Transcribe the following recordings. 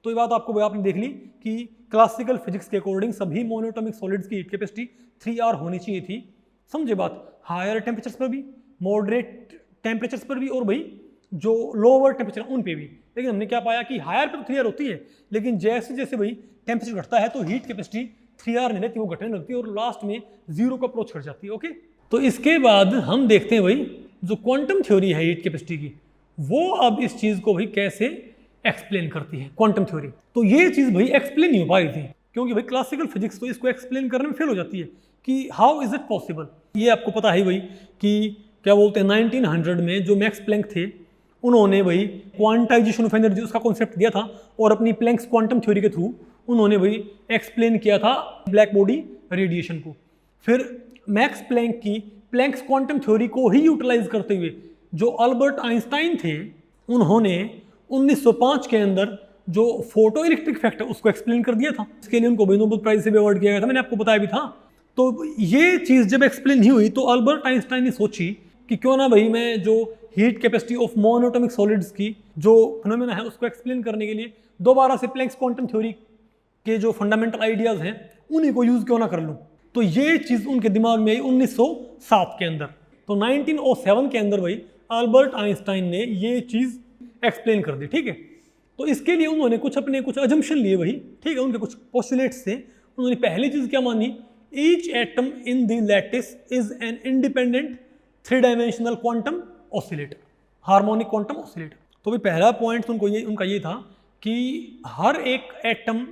तो ये बात आपने देख ली कि क्लासिकल फिजिक्स के अकॉर्डिंग सभी मोनोटॉमिक सॉलिड्स की हीट कैपेसिटी 3R होनी चाहिए थी। समझे बात? हायर टेम्परेचर्स पर भी, मॉडरेट टेम्परेचर्स पर भी, और भाई जो लोअर टेम्परेचर उन पे भी। लेकिन हमने क्या पाया कि हायर पर तो 3R होती है, लेकिन जैसे जैसे भाई टेम्परेचर घटता है तो हीट कैपेसिटी 3R नहीं रहती, वो घटने लगती है और लास्ट में 0 को अप्रोच कर जाती है। ओके, तो इसके बाद हम देखते हैं भाई जो क्वांटम थ्योरी है हीट कैपेसिटी की, वो अब इस चीज को भाई कैसे एक्सप्लेन करती है क्वांटम थ्योरी। तो ये चीज भाई एक्सप्लेन नहीं हो पा रही थी, क्योंकि भाई क्लासिकल फिजिक्स तो इसको एक्सप्लेन करने में फेल हो जाती है कि हाउ इज इट पॉसिबल। ये आपको पता है भाई कि क्या बोलते हैं 1900 में जो मैक्स प्लैंक थे, उन्होंने भाई क्वांटाइजेशन ऑफ एनर्जी उसका कॉन्सेप्ट दिया था, और अपनी प्लैंक्स क्वांटम थ्योरी के थ्रू उन्होंने भाई एक्सप्लेन किया था ब्लैक बॉडी रेडिएशन को। फिर मैक्स प्लैंक की प्लैंक्स क्वांटम थ्योरी को ही यूटिलाइज करते हुए जो अल्बर्ट आइंस्टाइन थे, उन्होंने 1905 के अंदर जो फोटो इलेक्ट्रिक इफेक्ट है उसको एक्सप्लेन कर दिया था। इसके लिए उनको नोबेल प्राइज से भी अवार्ड किया गया था, मैंने आपको बताया भी था। तो ये चीज़ जब एक्सप्लेन नहीं हुई तो अल्बर्ट आइंस्टाइन ने सोची कि क्यों ना भाई मैं जो heat capacity of monoatomic solids की जो फिनोमेना है उसको एक्सप्लेन करने के लिए दोबारा से प्लैंक्स क्वांटम थ्योरी के जो फंडामेंटल आइडियाज हैं उन्हीं को यूज क्यों ना कर लूं। तो ये चीज उनके दिमाग में आई 1907 के अंदर। तो 1907 के अंदर भाई अल्बर्ट आइंस्टाइन ने ये चीज एक्सप्लेन कर दी। ठीक है, तो इसके लिए उन्होंने कुछ अजम्पशन लिए भाई, ठीक है, उनके कुछ पोस्टुलेट्स थे। उन्होंने पहली चीज क्या मानी, each atom in the lattice is an independent 3 dimensional quantum oscillator, harmonic quantum oscillator. तो भाई पहला पॉइंट उनका ये था कि हर एक एटम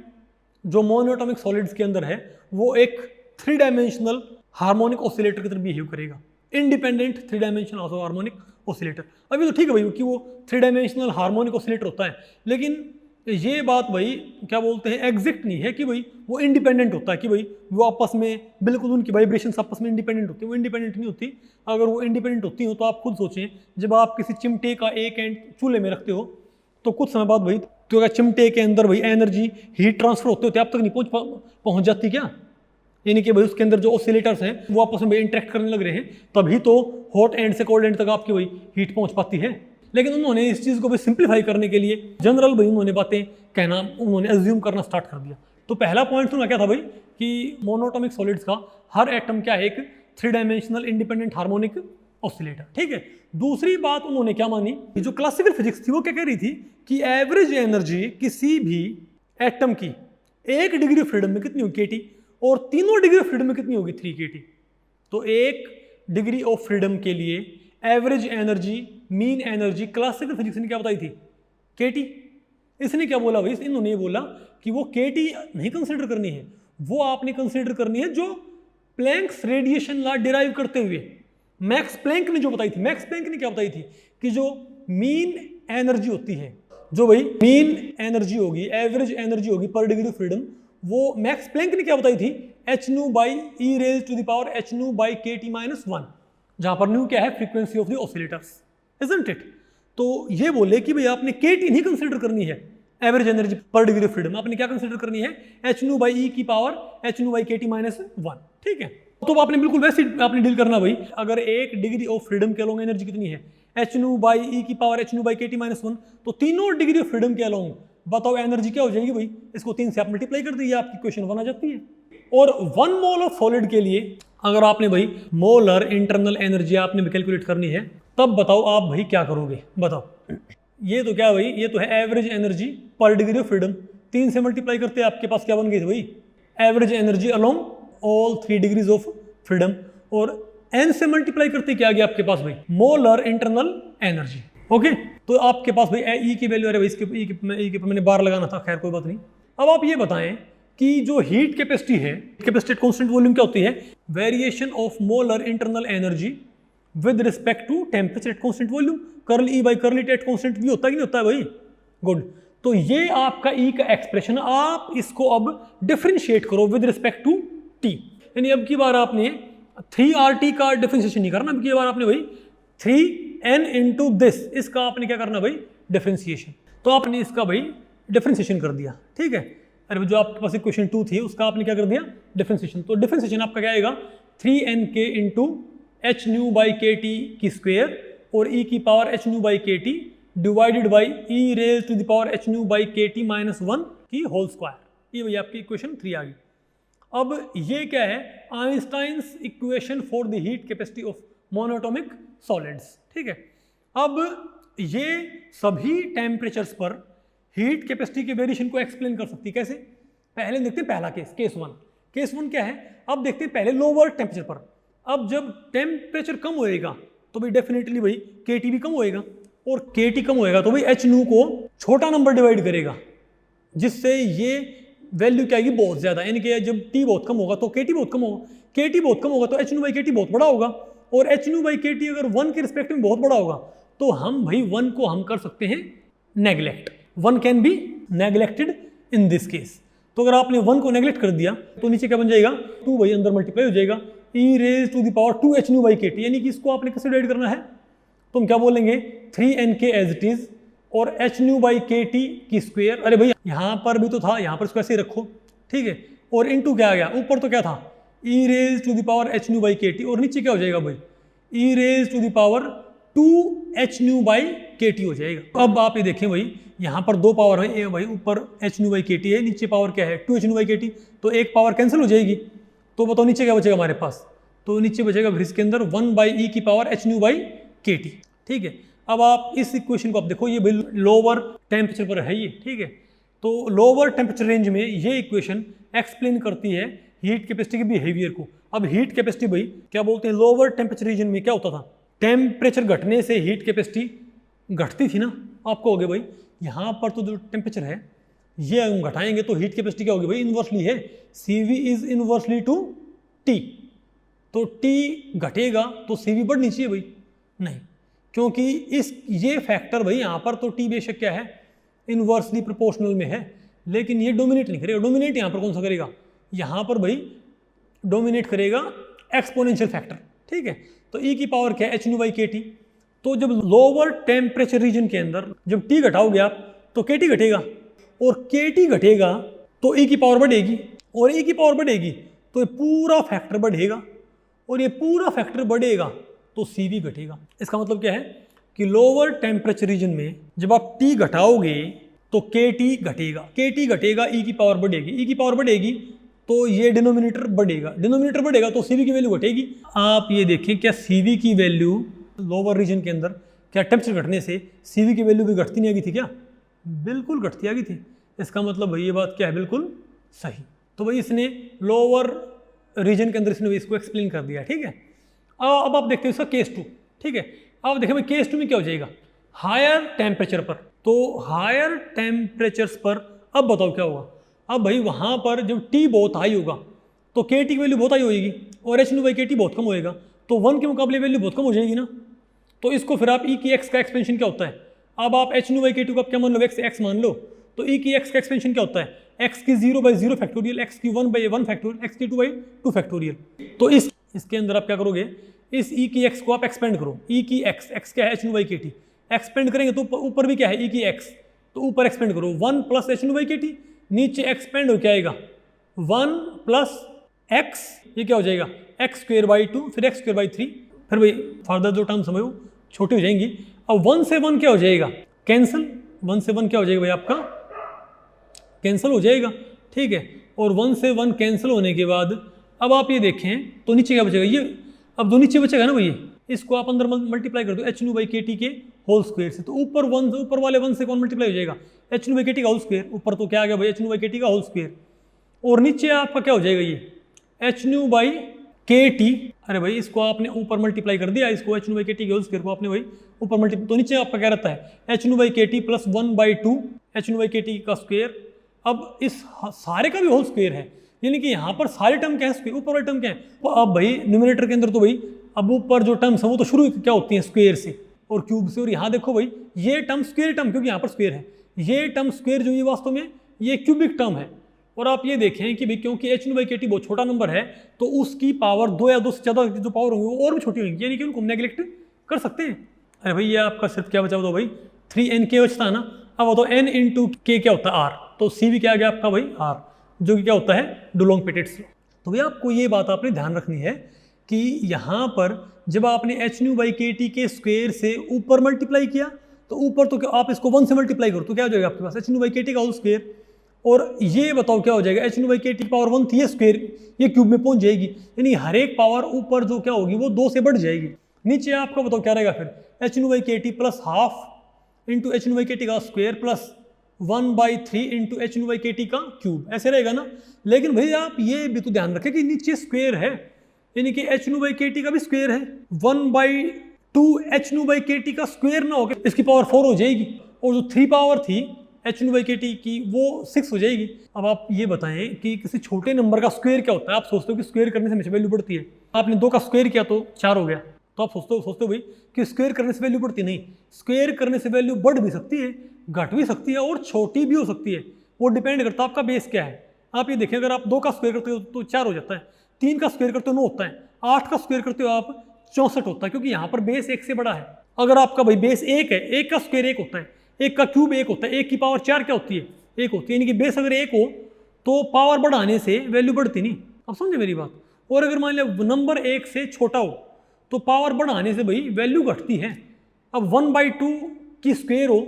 जो मोनोटॉमिक सॉलिड्स के अंदर है वो एक 3 डायमेंशनल हार्मोनिक ऑसिलेटर की तरह बिहेव करेगा, इंडिपेंडेंट 3 डायमेंशनल हार्मोनिक ऑसिलेटर। अभी तो ठीक है भाई कि वो 3 डायमेंशनल हार्मोनिक ऑसिलेटर होता है, लेकिन ये बात भाई क्या बोलते हैं एग्जैक्ट नहीं है कि भाई वो इंडिपेंडेंट होता है, कि भाई वो आपस में बिल्कुल उनकी वाइब्रेशंस आपस में इंडिपेंडेंट होती है। वो इंडिपेंडेंट नहीं होती। अगर वो इंडिपेंडेंट होती हो तो आप खुद सोचें, जब आप किसी चिमटे का एक एंड चूल्हे में रखते हो तो कुछ समय बाद भाई तो अगर चिमटे के अंदर भाई एनर्जी हीट ट्रांसफर होते होते आप तक नहीं पहुंच जाती क्या? यानी कि भाई उसके अंदर जो ऑसिलेटर्स हैं वो आपस में इंटरेक्ट करने लग रहे हैं, तभी तो हॉट एंड से कोल्ड एंड तक आपकी भाई हीट पहुंच पाती है। लेकिन उन्होंने इस चीज़ को भी सिंप्लीफाई करने के लिए जनरल भाई उन्होंने बातें कहना, उन्होंने एज्यूम करना स्टार्ट कर दिया। तो पहला पॉइंट उन्होंने क्या था भाई कि मोनोटॉमिक सॉलिड्स का हर एटम क्या है, एक 3 डायमेंशनल इंडिपेंडेंट हार्मोनिक ऑसिलेटर। ठीक है, दूसरी बात उन्होंने क्या मानी, जो क्लासिकल फिजिक्स थी वो क्या कह रही थी कि एवरेज एनर्जी किसी भी एटम की 1 डिग्री ऑफ फ्रीडम में कितनी होगी, kT, और तीनों डिग्री ऑफ फ्रीडम में कितनी होगी, 3 kT। तो 1 डिग्री ऑफ फ्रीडम के लिए average energy, mean energy classical physics ने क्या बताई थी, kT। इसने क्या बोला भाई, इन्होंने ये बोला कि वो kT नहीं कंसिडर करनी है, वो आपने कंसिडर करनी है जो प्लैंक्स रेडिएशन लॉ डिराइव करते हुए मैक्स प्लैंक ने जो बताई थी। मैक्स प्लैंक ने क्या बताई थी कि जो मीन एनर्जी होती है, जो भाई मीन एनर्जी होगी, एवरेज एनर्जी होगी पर डिग्री ऑफ फ्रीडम, वो मैक्स प्लैंक ने क्या बताई थी, h/e⁻⁻⁰ जहां पर न्यू क्या है, frequency of the oscillators, isn't it. तो ये बोले कि भाई आपने kT नहीं कंसिडर करनी है एवरेज एनर्जी पर डिग्री ऑफ फ्रीडम, आपने क्या कंसिडर करनी है, h/e⁻⁻⁰ ठीक है। तो आपने बिल्कुल वैसे आपने डील करना भाई, अगर 1 डिग्री ऑफ फ्रीडम के अलोंग एनर्जी कितनी है, h/e⁻⁻⁰ तो तीनों डिग्री ऑफ फ्रीडम के अलोंग बताओ एनर्जी क्या हो जाएगी भाई, इसको 3 से आप मल्टीप्लाई कर दीजिए, आपकी क्वेश्चन 1 आ जाती है। और 1 मोल ऑफ सॉलिड के लिए अगर आपने भाई मोलर इंटरनल एनर्जी आपने भी कैलकुलेट करनी है, तब बताओ आप भाई क्या करोगे, बताओ। ये तो क्या भाई, ये तो है एवरेज एनर्जी पर डिग्री ऑफ फ्रीडम, 3 से मल्टीप्लाई करते आपके पास क्या बन गई थी भाई, average energy along all 3 degrees of freedom, और n से मल्टीप्लाई करते क्या आ गया आपके पास भाई, मोलर इंटरनल एनर्जी। ओके, तो आपके पास भाई ई की वैल्यू, अरे भाई इसके ई के मैंने बार लगाना था, खैर कोई बात नहीं। अब आप ये बताएं कि जो हीट कैपेसिटी है, कैपेसिटी कांस्टेंट वॉल्यूम क्या होती है, variation of molar internal energy with respect to temperature at constant volume, curl E by curl T at constant V होता है कि नहीं होता है भाई, गुड। तो ये आपका ई का एक्सप्रेशन, आप इसको अब डिफरेंशिएट करो विद रिस्पेक्ट टू टी, यानी अब की बार आपने 3RT का डिफरेंशिएशन नहीं करना, अब की बार आपने भाई 3n इंटू दिस, इसका आपने क्या करना भाई, डिफरेंशिएशन। तो आपने इसका भाई डिफरेंशिएशन कर दिया, ठीक है। अरे जो आपके पास इक्वेशन 2 थी उसका आपने क्या कर दिया, डिफरेंशिएशन। तो डिफरेंशिएशन आपका क्या आएगा, 3nk इंटू h/kT की स्क्वायर और e की power h/kT divided by E raise to the power H nu by K T minus 1 की होल स्क्वायर। ये भैया आपकी इक्वेशन 3 आ गई। अब ये क्या है, Einstein's equation for the heat capacity of monoatomic solids. ठीक है, अब ये सभी टेम्परेचर्स पर हीट कैपेसिटी के वेरिएशन को एक्सप्लेन कर सकती है। कैसे? पहले देखते हैं पहला केस 1। केस 1 क्या है, अब देखते हैं पहले लोअर टेम्परेचर पर। अब जब टेम्परेचर कम होएगा तो भाई डेफिनेटली भाई केटी भी कम होएगा, और केटी कम होएगा तो भाई एच न्यू को छोटा नंबर डिवाइड करेगा, जिससे ये वैल्यू क्या आएगी, बहुत ज़्यादा। यानी कि जब टी बहुत कम होगा तो केटी बहुत कम होगा, केटी बहुत कम होगा तो एच न्यू बाई केटी बहुत बड़ा होगा, और एच न्यू बाई केटी अगर 1 के रिस्पेक्ट में बहुत बड़ा होगा तो हम भाई 1 को हम कर सकते हैं neglect. 1 can be neglected in this case. तो अगर आपने 1 को नेग्लेक्ट कर दिया तो नीचे क्या बन जाएगा, 2 भाई अंदर मल्टीप्लाई हो जाएगा, E raise to the power 2 H nu by K T. यानी कि इसको आपने कैसे डिवाइड करना है, तो हम क्या बोलेंगे 3 NK एज इट इज, और H nu by K T की स्क्वेयर। अरे भाई यहाँ पर भी तो था, यहाँ पर इसको ऐसे ही रखो। ठीक है, और इनटू क्या आ गया, ऊपर तो क्या था, E raise to the power H nu by K T, और नीचे क्या हो जाएगा भाई, E raise to the power 2 H nu by K T हो जाएगा। अब आप ये देखें भाई, यहाँ पर 2 पावर है, भाई ऊपर H nu by K T है, नीचे पावर क्या है 2 H nu by K T, तो एक पावर कैंसिल हो जाएगी। तो बताओ नीचे क्या बचेगा हमारे पास, तो नीचे बचेगा फिर इसके अंदर 1 बाई ई की power H nu by K T. ठीक है, अब आप इस इक्वेशन को आप देखो, ये लोअर टेम्परेचर पर है ये। ठीक है, तो लोअर टेम्परेचर रेंज में ये इक्वेशन एक्सप्लेन करती है हीट कैपेसिटी के बिहेवियर को। अब हीट कैपेसिटी भाई क्या बोलते हैं, लोअर टेम्परेचर रीजन में क्या होता था, टेम्परेचर घटने से हीट कैपेसिटी घटती थी ना। आपको हो गया भाई यहाँ पर तो जो टेम्परेचर है ये हम घटाएंगे तो हीट कैपेसिटी क्या होगी भाई, इन्वर्सली है, CV is inversely to T। तो T घटेगा तो CV बढ़नी चाहिए भाई, नहीं, क्योंकि ये फैक्टर भाई यहाँ पर तो T बेशक क्या है इन्वर्सली प्रोपोर्शनल में है, लेकिन ये डोमिनेट नहीं करेगा। डोमिनेट यहाँ पर कौन सा करेगा, यहाँ पर भाई डोमिनेट करेगा एक्सपोनेंशियल फैक्टर। ठीक है, तो E की पावर क्या है H nu by K T. तो जब लोअर टेम्परेचर रीजन के अंदर जब T घटाओगे आप तो KT घटेगा, और KT घटेगा तो E की पावर बढ़ेगी, और E की पावर बढ़ेगी तो ये पूरा फैक्टर बढ़ेगा, और ये पूरा फैक्टर बढ़ेगा तो CV घटेगा। इसका मतलब क्या है कि लोअर टेम्परेचर रीजन में जब आप T घटाओगे तो KT घटेगा, KT घटेगा, E की पावर बढ़ेगी, E की पावर बढ़ेगी तो ये डिनोमिनेटर बढ़ेगा, डिनोमिनेटर बढ़ेगा तो CV की वैल्यू घटेगी। आप ये देखें क्या CV की वैल्यू लोअर रीजन के अंदर क्या टेम्परेचर घटने से CV की वैल्यू भी घटती नहीं आ गई थी क्या, बिल्कुल घटती आ गई थी। इसका मतलब भाई ये बात क्या है, बिल्कुल सही। तो भाई इसने लोअर रीजन के अंदर इसने इसको एक्सप्लेन कर दिया। ठीक है, अब आप देखते हैं इसका केस 2। ठीक है, अब देखिए भाई केस 2 में क्या हो जाएगा, हायर टेम्परेचर पर, तो हायर टेम्परेचर्स पर अब बताओ क्या होगा। अब भाई वहाँ पर जब T बहुत हाई होगा तो KT की वैल्यू बहुत हाई होएगी, और एच न्यू बाई KT बहुत कम होएगा, तो 1 के मुकाबले वैल्यू बहुत कम हो जाएगी ना। तो इसको फिर आप E की x का एक्सपेंशन क्या होता है, अब आप एच न्यू बाई KT को आप क्या मान लो, x मान लो, तो E की x का एक्सपेंशन क्या होता है, x की 0/0 फैक्टोरियल, x की 1/1 फैक्टोरियल, x की 2/2 फैक्टोरियल। तो इसके अंदर आप क्या करोगे, इस E की x को आप एक्सपेंड करो, E की x क्या है H nu by KT, expand करेंगे तो ऊपर भी क्या है E की x, तो ऊपर एक्सपेंड करो 1 plus H nu by KT, नीचे एक्सपेंड हो क्या आएगा 1 प्लस x, ये क्या हो जाएगा x स्क्वायर बाई 2, फिर x स्क्वायर बाई 3, फिर भाई फर्दर जो टर्म समझो छोटी हो जाएंगी। अब 1 से 1 क्या हो जाएगा, कैंसिल, 1 से 1 क्या हो जाएगा भाई आपका कैंसिल हो जाएगा। ठीक है, और 1 से 1 कैंसिल होने के बाद अब आप ये देखें तो नीचे क्या बचेगा, ये अब 2 नीचे बचेगा ना भैया, इसको आप अंदर मल्टीप्लाई कर दो एच न्यू बाई KT के होल स्क्वायर से, तो ऊपर वाले 1 से कौन मल्टीप्लाई हो जाएगा, एच न्यू बाई KT का होल स्क्वायर, ऊपर तो क्या आ गया भाई एच न्यू बाई KT का होल स्क्वायर, और नीचे आपका क्या हो जाएगा ये एच न्यू बाई KT। अरे भाई इसको आपने ऊपर मल्टीप्लाई कर दिया, इसको एच न्यू बाई KT के होल स्क्वायर को आपने भाई ऊपर मल्टीप्लाई, तो नीचे आपका क्या रहता है H nu by KT plus 1/2 H nu by KT का स्क्वायर। अब इस सारे का भी होल स्क्वायर है, यानी कि यहाँ पर सारे टर्म क्या है, ऊपर वाले टर्म क्या है, तो अब भाई न्यूमरेटर के अंदर तो भाई अब ऊपर जो टर्म्स है वो तो शुरू क्या होती हैं स्क्वायर से और क्यूब से, और यहाँ देखो भाई ये टर्म स्क्वायर टर्म, क्योंकि यहाँ पर स्क्वायर है, ये टर्म स्क्वायर जो ये वास्तव में ये क्यूबिक टर्म है। और आप ये देखें कि भाई क्योंकि एच न्यू बाई KT बहुत छोटा नंबर है तो उसकी पावर 2 या 2 से ज़्यादा जो पावर होंगी वो और भी छोटी होंगी, यानी कि उनको नेग्लेक्ट कर सकते हैं। अरे भाई ये आपका सिर्फ क्या बचा बताओ भाई 3NK बचता है ना। अब बताओ N इंटू K क्या होता है R, तो C भी क्या आ गया आपका भाई R, जो कि क्या होता है डुलोंग-पेटिट्स लॉ। तो भाई आपको ये बात आपने ध्यान रखनी है कि यहाँ पर जब आपने एच न्यू बाई KT के स्क्वायर से ऊपर मल्टीप्लाई किया तो ऊपर तो क्या आप इसको 1 से मल्टीप्लाई करो तो क्या हो जाएगा आपके पास h/kT का होल स्क्वायर, और ये बताओ क्या हो जाएगा h/kT पावर 1 थी, ये स्क्वायर ये क्यूब में पहुंच जाएगी, यानी हर एक पावर ऊपर जो क्या होगी वो 2 से बढ़ जाएगी। नीचे आपका बताओ क्या रहेगा फिर h/kT plus half into h/kT का स्क्वायर प्लस 1/3 इंटू h/kT का क्यूब, ऐसे रहेगा ना। लेकिन भाई आप ये भी तो ध्यान रखें कि नीचे स्क्वायर है, यानी कि h/kT का भी स्क्वायर है, 1/2 h/kT का स्क्वायर ना होकर इसकी पावर 4 हो जाएगी, और जो 3 पावर थी h/kT की वो 6 हो जाएगी। अब आप ये बताएं कि किसी छोटे नंबर का स्क्वायर क्या होता है। आप सोचते हो कि स्क्वायर करने से हमेशा वैल्यू बढ़ती है, आपने 2 का स्क्वायर किया तो 4 हो गया, तो आप सोचते हो भाई कि स्क्वायर करने से वैल्यू बढ़ती, नहीं, स्क्वायर करने से वैल्यू बढ़ भी सकती है, घट भी सकती है और छोटी भी हो सकती है, वो डिपेंड करता है आपका बेस क्या है। आप ये देखिए, अगर आप 2 का स्क्वायर करते हो तो 4 हो जाता है, 3 का स्क्वायर करते हो 9 होता है, 8 का स्क्वायर करते हो आप 64 होता है, क्योंकि यहाँ पर बेस 1 से बड़ा है। अगर आपका भाई बेस 1 है, 1 का स्क्वायर 1 होता है, 1 का क्यूब 1 होता है, 1 की पावर 4 क्या होती है 1 होती है, यानी कि बेस अगर 1 हो तो पावर बढ़ाने से वैल्यू बढ़ती नहीं। अब समझे मेरी बात। और अगर मान लिया नंबर 1 से छोटा हो तो पावर बढ़ाने से भाई वैल्यू घटती है। अब 1/2 की स्क्वायर हो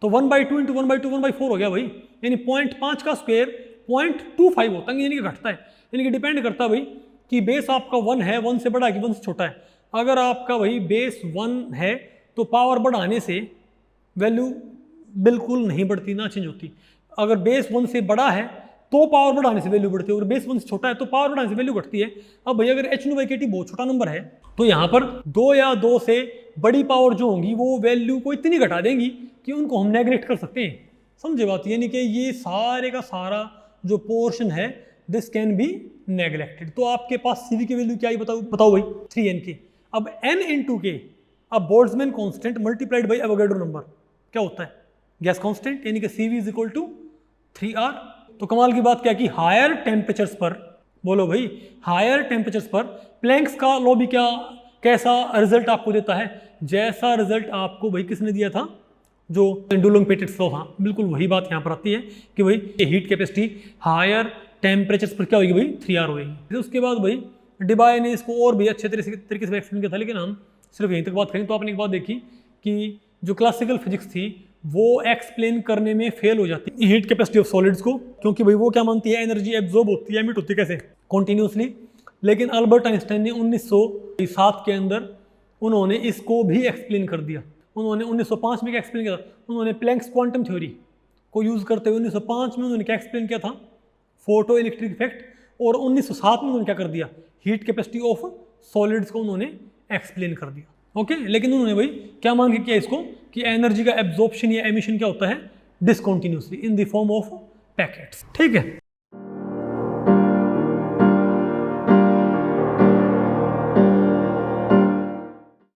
तो 1/2 इंटू 1/2 1/4 हो गया भाई, यानी 0.5 का स्क्वायर 0.25 होता है, यानी कि घटता है, यानी कि डिपेंड करता है भाई कि बेस आपका 1 है, 1 से बड़ा है कि 1 से छोटा है। अगर आपका भाई बेस 1 है तो पावर बढ़ाने से वैल्यू बिल्कुल नहीं बढ़ती, ना चेंज होती। अगर बेस 1 से बड़ा है तो पावर बढ़ाने से वैल्यू बढ़ती है, अगर बेस 1 से छोटा है तो पावर बढ़ाने से वैल्यू घटती है। अब भाई अगर h/kT बहुत छोटा नंबर है तो यहाँ पर 2 या 2 से बड़ी पावर जो होंगी वो वैल्यू को इतनी घटा देंगी कि उनको हम नेग्लेक्ट कर सकते हैं। समझे बात, यानी कि ये सारे का सारा जो पोर्शन है दिस कैन बी नेग्लेक्टेड। तो आपके पास CV की वैल्यू क्या है बताओ भाई 3n की। अब n इंटू के, अब Boltzmann constant multiplied by Avogadro number क्या होता है गैस कांस्टेंट, यानी कि CV is equal to 3R। तो कमाल की बात क्या कि हायर टेम्परेचर्स पर, बोलो भाई हायर टेम्परेचर्स पर प्लैंक्स का लॉ भी क्या कैसा रिजल्ट आपको देता है, जैसा रिजल्ट आपको भाई किसने दिया था, जो डुलोंग-पेटिट्स लॉ। हाँ बिल्कुल वही बात यहाँ पर आती है कि भाई हीट कैपेसिटी हायर टेम्परेचर्स पर क्या होगी भाई 3R होगी। उसके बाद भाई डिबाय ने इसको और भी अच्छे तरीके से एक्सप्लेन किया था, लेकिन हम सिर्फ यहीं तक बात करें। तो आपने एक बात देखी कि जो क्लासिकल फिजिक्स थी वो एक्सप्लेन करने में फेल हो जाती है हीट कैपेसिटी ऑफ सॉलिड्स को, क्योंकि भाई वो क्या मानती है एनर्जी एब्जॉर्ब होती है, एमिट होती है कैसे कॉन्टिन्यूसली। लेकिन अल्बर्ट आइंस्टाइन ने 1907 के अंदर उन्होंने इसको भी एक्सप्लेन कर दिया। उन्होंने 1905 में क्या एक्सप्लेन किया था, उन्होंने प्लैंक्स क्वांटम थ्योरी को यूज़ करते हुए 1905 में उन्होंने क्या एक्सप्लेन किया था, फोटो इलेक्ट्रिक इफेक्ट। और 1907 में उन्होंने क्या कर दिया, हीट कैपेसिटी ऑफ सॉलिड्स को उन्होंने एक्सप्लेन कर दिया। ओके, लेकिन उन्होंने भाई क्या मान के किया इसको कि एनर्जी का एब्जॉर्प्शन या एमिशन क्या होता है discontinuously in the form of packets. ठीक है।